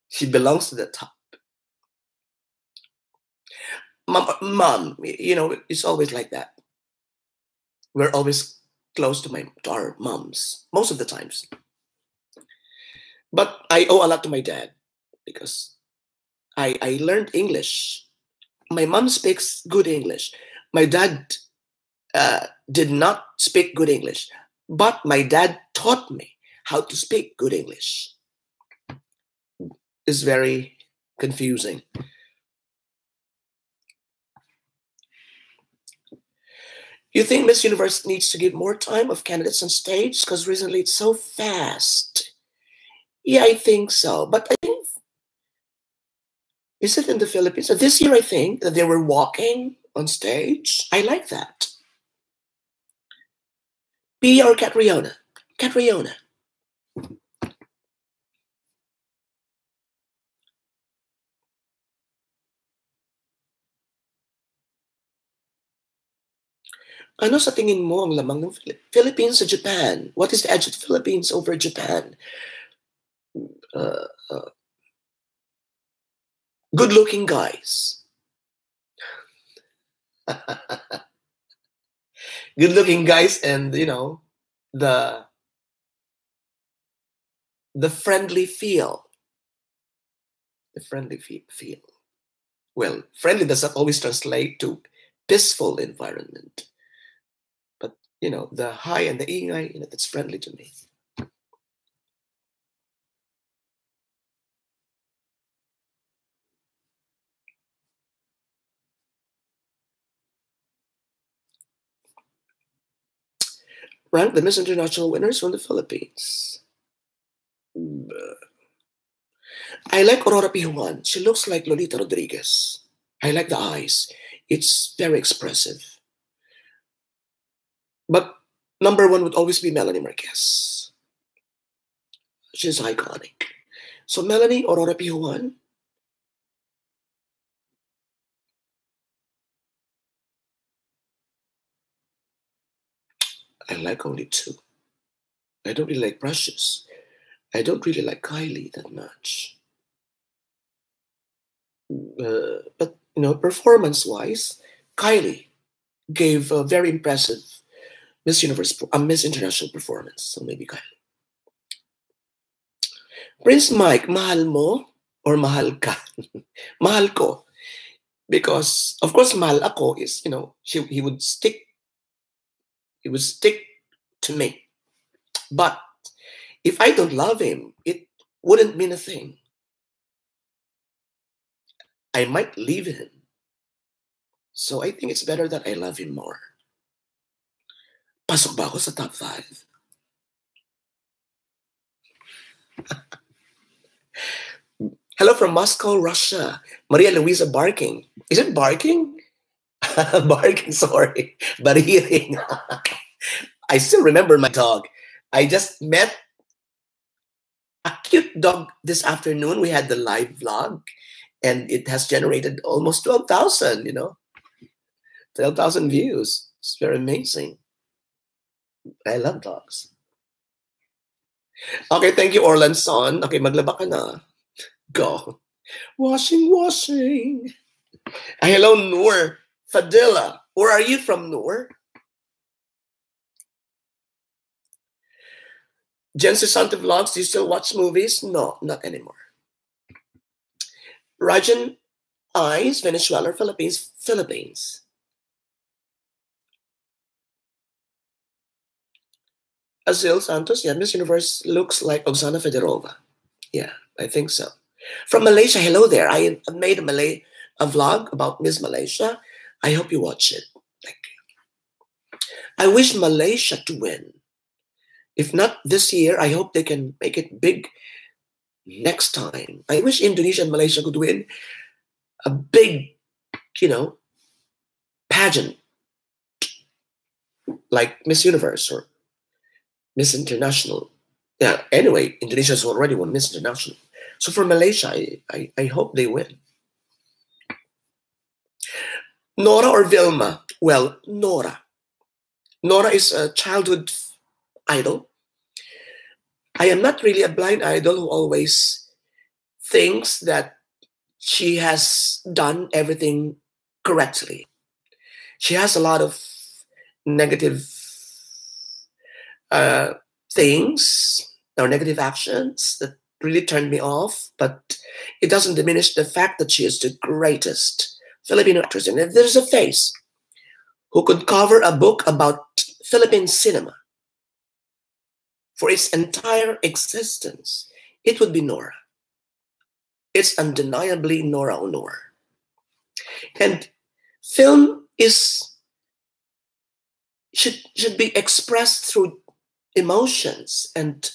She belongs to the top. Mom, you know, it's always like that. We're always close to our moms, most of the times. But I owe a lot to my dad because I learned English. My mom speaks good English. My dad did not speak good English, but my dad taught me how to speak good English. It's very confusing. You think Miss Universe needs to give more time of candidates on stage? Because recently it's so fast. Yeah, I think so. But I think, is it in the Philippines? This year, I think that they were walking on stage. I like that. Pia or Catriona? Catriona. Ano sa tingin mo ang lamang ng Philippines sa Japan? What is the edge of the Philippines over Japan? Good-looking guys. Good-looking guys, and you know, the friendly feel. The friendly feel. Well, friendly does not always translate to peaceful environment. But, you know, the hi and the ingay, you know, that's friendly to me. Rank the Miss International winners from the Philippines. I like Aurora Pijuan. She looks like Lolita Rodriguez. I like the eyes. It's very expressive. But number one would always be Melanie Marquez. She's iconic. So Melanie, Aurora Pijuan. I like only two. I don't really like Precious. I don't really like Kylie that much. But, you know, performance-wise, Kylie gave a very impressive Miss International performance. So maybe Kylie. Prince Mike, mahal mo or mahal ka? Mahal ko. Because, of course, mahal ako is, you know, he would stick to me. But if I don't love him, it wouldn't mean a thing. I might leave him. So I think it's better that I love him more. Pasok ba ako sa top 5? Hello from Moscow, Russia. Maria Luisa barking. Is it barking? Barking, sorry. Bariring. I still remember my dog. I just met a cute dog this afternoon. We had the live vlog, and it has generated almost 12,000, you know. 12,000 views. It's very amazing. I love dogs. Okay, thank you, Orlanson. Okay, maglaba ka na. Go. Washing. Hello, Noor. Fadila. Where are you from, Noor? Jen Santa Vlogs, do you still watch movies? No, not anymore. Rajan Eyes, Venezuela, Philippines. Azil Santos, yeah, Miss Universe looks like Oksana Fedorova. Yeah, I think so. From Malaysia, hello there. I made a vlog about Miss Malaysia. I hope you watch it. Thank you. I wish Malaysia to win. If not this year, I hope they can make it big next time. I wish Indonesia and Malaysia could win a big, pageant like Miss Universe or Miss International. Yeah, anyway, Indonesia's already won Miss International. So for Malaysia, I hope they win. Nora or Vilma? Well, Nora. Nora is a childhood idol. I am not really a blind idol who always thinks that she has done everything correctly. She has a lot of negative things or negative actions that really turned me off, but it doesn't diminish the fact that she is the greatest Filipino actress. And if there's a face who could cover a book about Philippine cinema for its entire existence, it would be Nora. It's undeniably Nora Honor. And film should be expressed through emotions and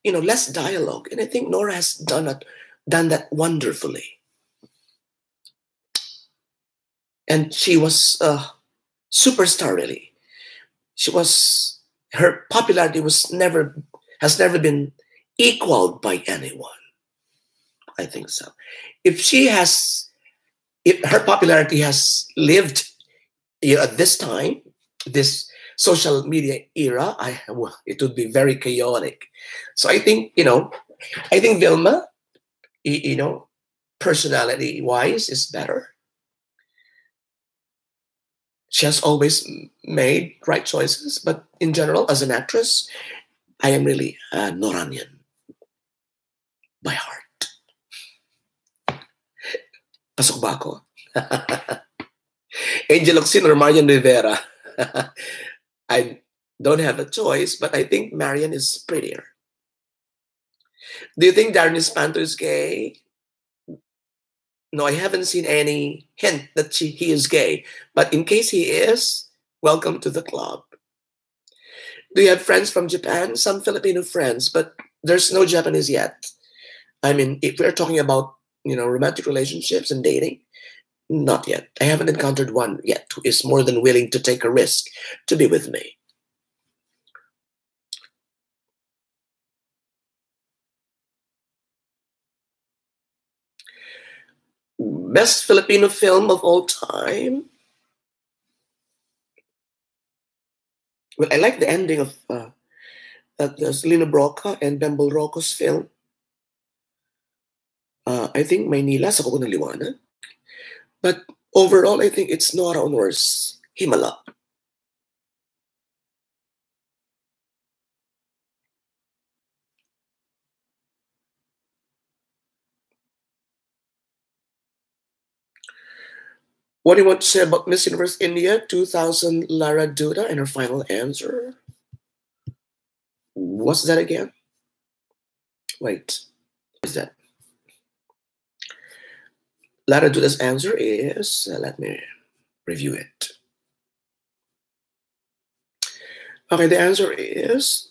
less dialogue. And I think Nora has done that wonderfully. And she was a superstar, really. Her popularity has never been equaled by anyone. I think so. If her popularity has lived at this time, this social media era, it would be very chaotic. So I think Vilma, personality-wise, is better. She has always made right choices, but in general, as an actress, I am really Noranian by heart. Pasok ba ako? Angel Locsin or Marian Rivera? I don't have a choice, but I think Marian is prettier. Do you think Darren Espanto is gay? No, I haven't seen any hint that he is gay. But in case he is, welcome to the club. Do you have friends from Japan? Some Filipino friends, but there's no Japanese yet. I mean, if we're talking about, romantic relationships and dating, not yet. I haven't encountered one yet who is more than willing to take a risk to be with me. Best Filipino film of all time? Well, I like the ending of Lino Broca and Bembol Rocco's film. I think Maynila, sa Kuko ng Liwanag. But overall, I think it's Nora Honor's Himala. What do you want to say about Miss Universe India 2000 Lara Duda and her final answer? What's that again? Wait, what is that? Lara Duda's answer is, let me review it. Okay, the answer is,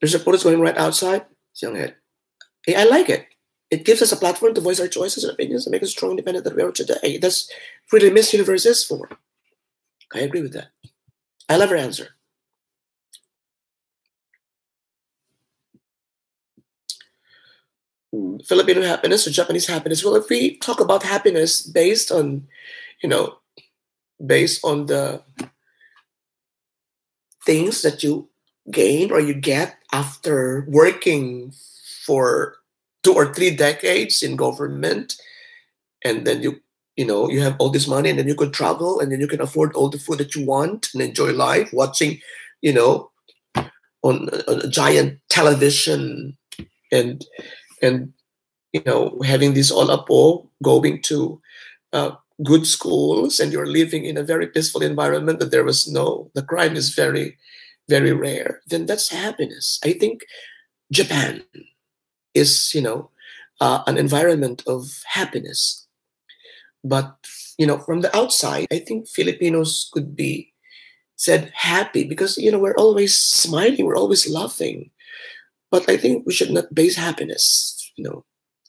there's a protest going right outside. I like it. It gives us a platform to voice our choices and opinions and make us strong, independent that we are today. That's really Miss Universe is for. I agree with that. I love her answer. Filipino happiness or Japanese happiness? Well, if we talk about happiness based on the things that you gain or you get after working for 2 or 3 decades in government, and then you have all this money, and then you could travel, and then you can afford all the food that you want and enjoy life, watching, on a giant television, and having this all up, going to good schools, and you're living in a very peaceful environment that the crime is very, very rare, then that's happiness. I think Japan is, an environment of happiness. But, from the outside, I think Filipinos could be said happy because, we're always smiling, we're always laughing. But I think we should not base happiness,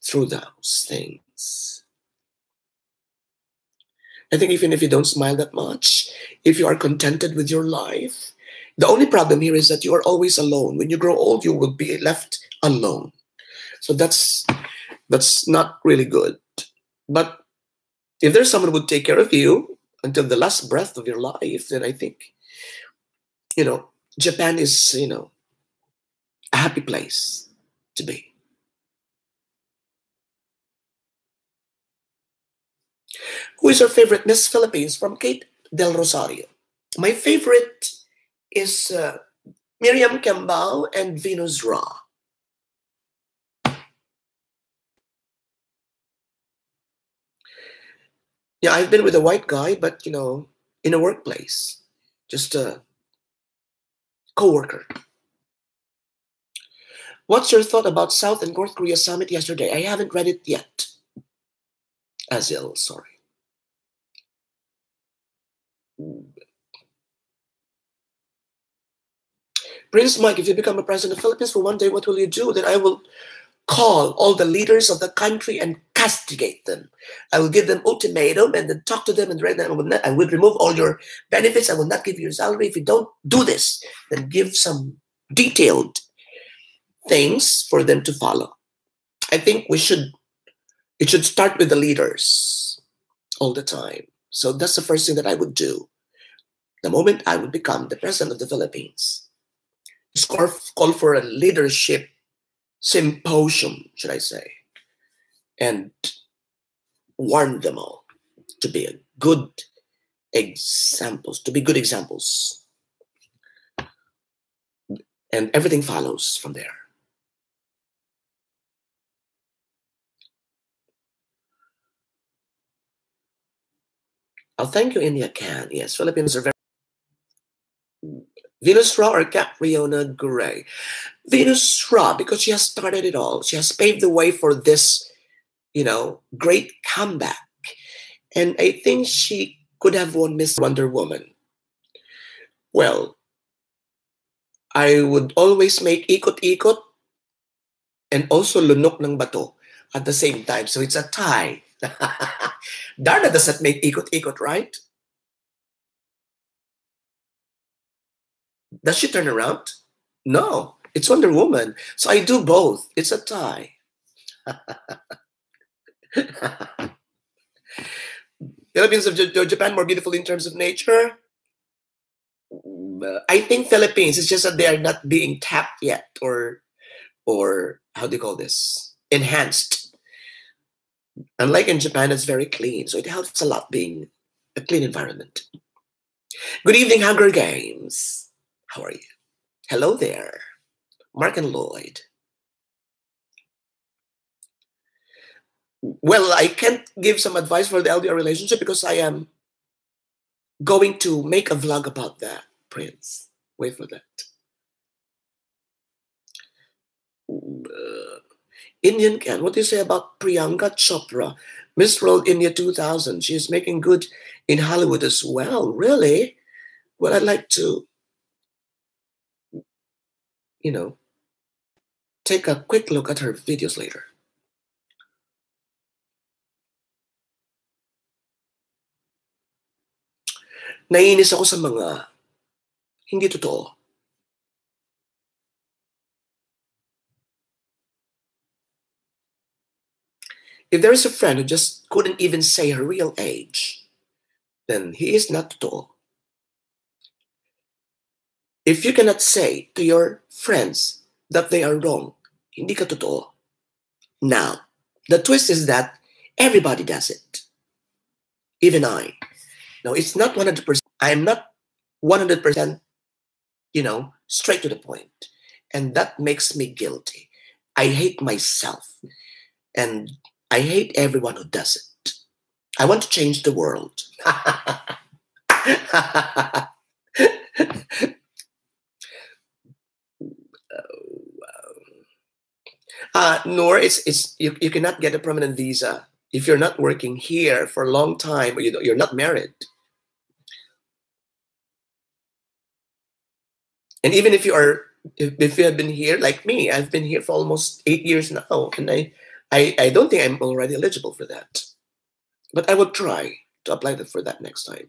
through those things. I think even if you don't smile that much, if you are contented with your life, the only problem here is that you are always alone. When you grow old, you will be left alone. So that's not really good. But if there's someone who would take care of you until the last breath of your life, then I think, Japan is, a happy place to be. Who is your favorite Miss Philippines? From Kate Del Rosario. My favorite is Miriam Kembao and Venus Ra. Yeah, I've been with a white guy, but, in a workplace. Just a co-worker. What's your thought about South and North Korea summit yesterday? I haven't read it yet. Azil, sorry. Prince Mike, if you become a president of the Philippines for one day, what will you do? Then I will call all the leaders of the country and castigate them. I will give them ultimatum and then talk to them and threaten them. I will remove all your benefits. I will not give you your salary. If you don't do this, then give some detailed things for them to follow. I think it should start with the leaders all the time. So that's the first thing that I would do the moment I would become the president of the Philippines. Call for a leadership symposium, should I say, and warn them all to be good examples, and everything follows from there. Oh, thank you, India Can. Yes, Filipinos are very... Venus Ra or Catriona Gray? Venus Ra, because she has started it all. She has paved the way for this, great comeback. And I think she could have won Miss Wonder Woman. Well, I would always make ikot-ikot and also lunok ng bato at the same time. So it's a tie. Darna doesn't make ikot-ikot, right? Does she turn around? No, it's Wonder Woman. So I do both. It's a tie. Philippines of Japan more beautiful in terms of nature? I think Philippines, it's just that they are not being tapped yet or how do you call this? Enhanced. Unlike in Japan, it's very clean. So it helps a lot being a clean environment. Good evening, Hunger Games. How are you? Hello there, Mark and Lloyd. Well, I can't give some advice for the LDR relationship because I am going to make a vlog about that, Prince. Wait for that. Indian Can, what do you say about Priyanka Chopra, Miss World India 2000? She is making good in Hollywood as well. Really? Well, I'd like to, take a quick look at her videos later. Naiinis ako sa mga hindi totoo. If there is a friend who just couldn't even say her real age, then he is not totoo. If you cannot say to your friends that they are wrong, hindi ka totoo. Now, the twist is that everybody does it. Even I. No, it's not 100%. I'm not 100%, straight to the point. And that makes me guilty. I hate myself. And I hate everyone who does it. I want to change the world. Nor it's you cannot get a permanent visa if you're not working here for a long time or you're not married. And even if you are, if you have been here like me, I've been here for almost 8 years now, and I don't think I'm already eligible for that. But I will try to apply for that next time.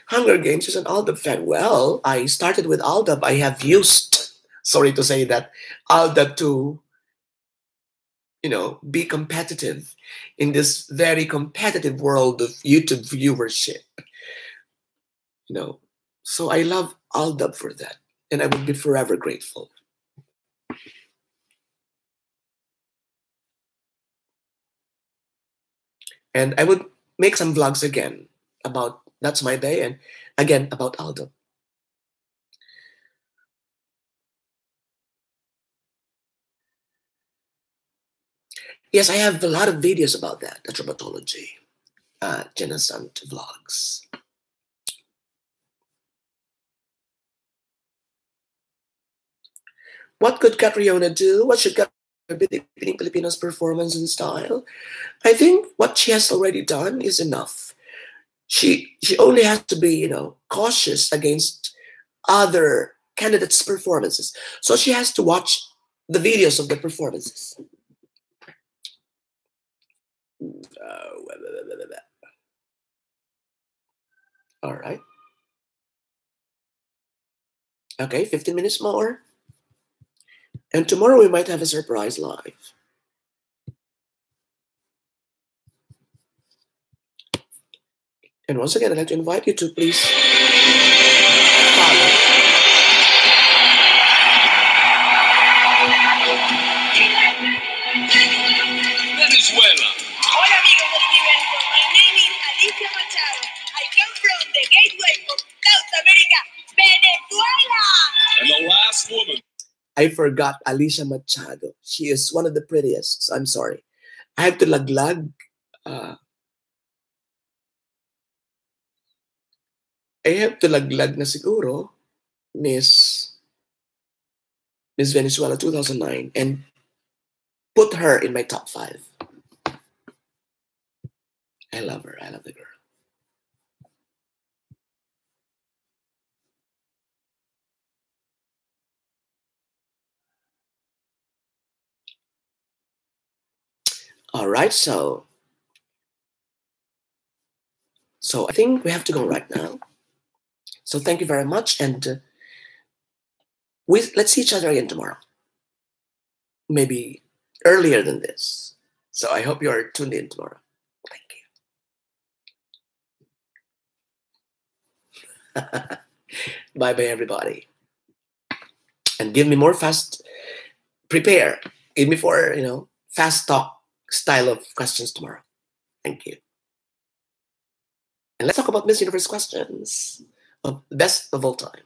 Hunger Games is an Aldab fan. Well, I started with Aldab. I have used, sorry to say that, Aldab to, be competitive in this very competitive world of YouTube viewership. So I love Aldab for that, and I will be forever grateful. And I would make some vlogs again about That's My Day, and again about Aldab. Yes, I have a lot of videos about that, the traumatology, Genocide vlogs. What could Catriona do? What should Catriona be deepening Filipinos' performance and style? I think what she has already done is enough. She only has to be, cautious against other candidates' performances. So she has to watch the videos of the performances. All right. Okay, 15 minutes more. And tomorrow we might have a surprise live. And once again, I'd like to invite you to please follow. Venezuela. Hola amigos del universo. My name is Alicia Machado. I come from the gateway of South America, Venezuela. And the last woman. I forgot Alicia Machado. She is one of the prettiest. I'm sorry. I have to laglag. I have to laglag na siguro Miss Venezuela 2009 and put her in my top 5. I love her. I love the girl. All right, so I think we have to go right now. So thank you very much, and let's see each other again tomorrow. Maybe earlier than this. So I hope you are tuned in tomorrow. Thank you. Bye-bye, everybody. And give me more prepare. Give me for, fast talk style of questions tomorrow. Thank you. And let's talk about Miss Universe questions. Best of all time.